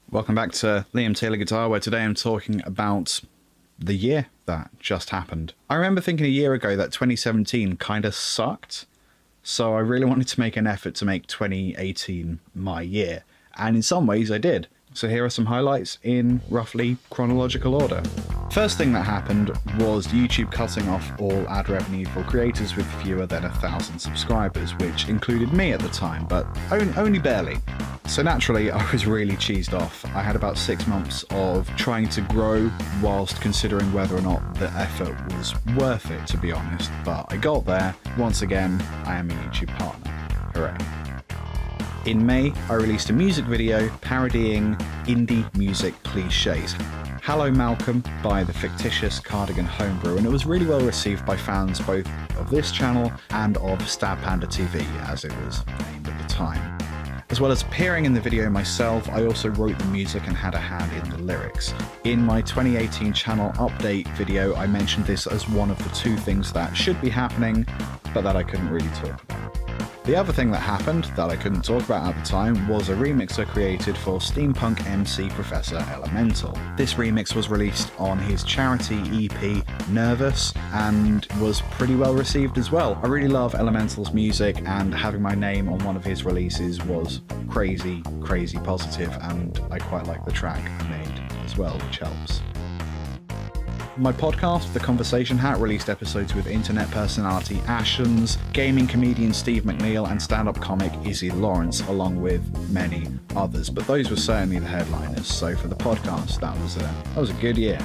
Welcome back to Liam Taylor Guitar, where today I'm talking about the year that just happened. I remember thinking a year ago that 2017 kind of sucked, so I really wanted to make an effort to make 2018 my year, and in some ways I did. So here are some highlights in roughly chronological order. First thing that happened was YouTube cutting off all ad revenue for creators with fewer than 1,000 subscribers, which included me at the time, but only barely. So naturally, I was really cheesed off. I had about 6 months of trying to grow whilst considering whether or not the effort was worth it, to be honest. But I got there. Once again, I am a YouTube partner. Hooray. In May, I released a music video parodying indie music cliches. Hello Malcolm by the fictitious Cardigan Homebrew, and it was really well received by fans both of this channel and of Panda TV, as it was named at the time. As well as appearing in the video myself, I also wrote the music and had a hand in the lyrics. In my 2018 channel update video, I mentioned this as one of the 2 things that should be happening, but that I couldn't really talk about. The other thing that happened that I couldn't talk about at the time was a remix I created for steampunk MC Professor Elemental. This remix was released on his charity EP Nervous and was pretty well received as well. I really love Elemental's music, and having my name on one of his releases was crazy positive, and I quite like the track I made as well, which helps. My podcast, The Conversation Hat, released episodes with internet personality Ashens, gaming comedian Steve McNeil, and stand-up comic Izzy Lawrence, along with many others. But those were certainly the headliners. So for the podcast, that was a good year.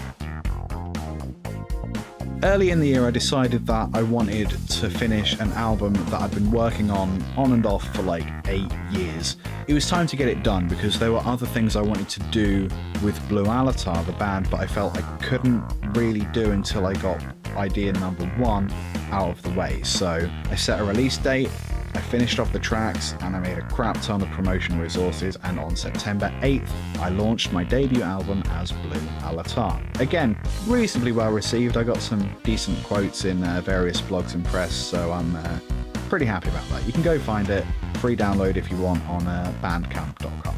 Early in the year, I decided that I wanted to finish an album that I'd been working on and off for like 8 years. It was time to get it done because there were other things I wanted to do with BLUE ALATAR, the band, but I felt I couldn't really do until I got idea number 1 out of the way. So I set a release date, I finished off the tracks, and I made a crap ton of promotional resources, and on September 8th, I launched my debut album as BLUE ALATAR. Again, reasonably well received. I got some decent quotes in various blogs and press, so I'm pretty happy about that. You can go find it, free download if you want, on bandcamp.com.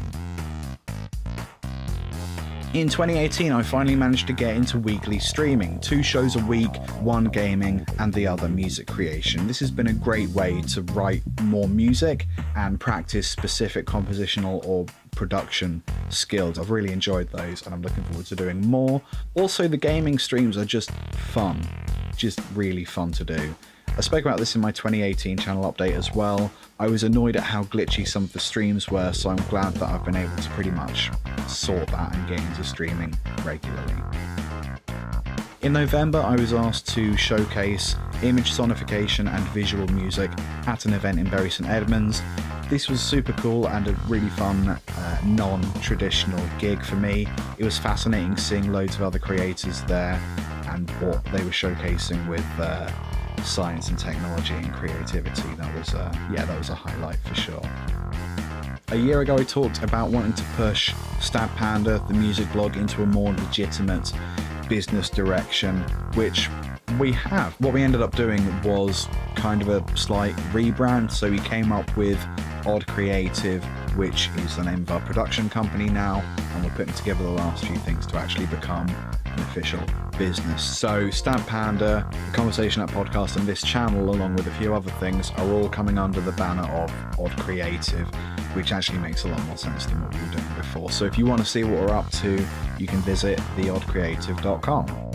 In 2018, I finally managed to get into weekly streaming, 2 shows a week, 1 gaming and the other music creation. This has been a great way to write more music and practice specific compositional or production skills. I've really enjoyed those and I'm looking forward to doing more. Also, the gaming streams are just fun, just really fun to do. I spoke about this in my 2018 channel update as well. I was annoyed at how glitchy some of the streams were, so I'm glad that I've been able to pretty much sort that and get into streaming regularly. In November, I was asked to showcase image sonification and visual music at an event in Bury St Edmunds. This was super cool and a really fun, non-traditional gig for me. It was fascinating seeing loads of other creators there and what they were showcasing with science and technology and creativity. That was a highlight for sure. A year ago I talked about wanting to push Panda, the music blog, into a more legitimate business direction, which we have. What we ended up doing was kind of a slight rebrand, so we came up with Odd Creative, which is the name of our production company now, and we're putting together the last few things to actually become an official business. So Panda, the Conversation App podcast, and this channel, along with a few other things, are all coming under the banner of Odd Creative, which actually makes a lot more sense than what we were doing before. So if you want to see what we're up to, you can visit theoddcreative.com.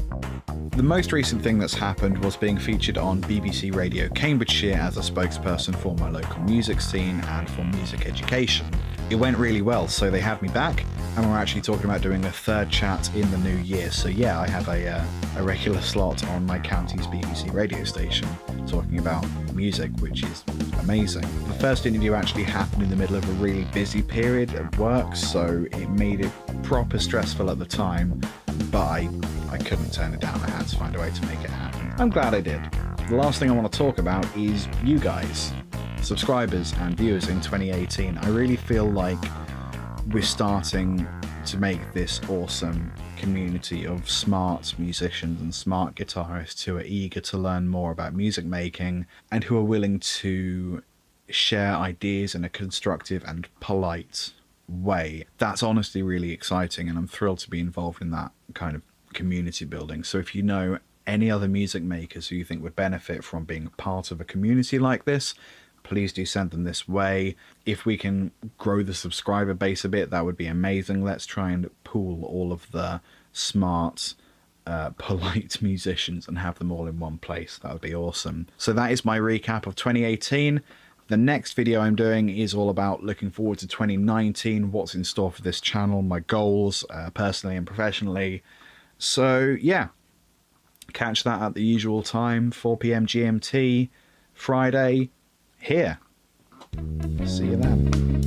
The most recent thing that's happened was being featured on BBC Radio Cambridgeshire as a spokesperson for my local music scene and for music education. It went really well, so they had me back, and we're actually talking about doing a 3rd chat in the new year. So yeah, I have a regular slot on my county's BBC radio station talking about music, which is amazing. The first interview actually happened in the middle of a really busy period at work, so it made it proper stressful at the time, but I couldn't turn it down. I had to find a way to make it happen. I'm glad I did. The last thing I want to talk about is you guys, subscribers and viewers in 2018. I really feel like we're starting to make this awesome community of smart musicians and smart guitarists who are eager to learn more about music making and who are willing to share ideas in a constructive and polite way. That's honestly really exciting, and I'm thrilled to be involved in that kind of community building. So if you know any other music makers who you think would benefit from being part of a community like this, please do send them this way. If we can grow the subscriber base a bit, that would be amazing. Let's try and pool all of the smart, polite musicians and have them all in one place. That would be awesome. So that is my recap of 2018. The next video I'm doing is all about looking forward to 2019, what's in store for this channel, my goals, personally and professionally. So yeah, catch that at the usual time, 4 PM GMT, Friday, here. See you then.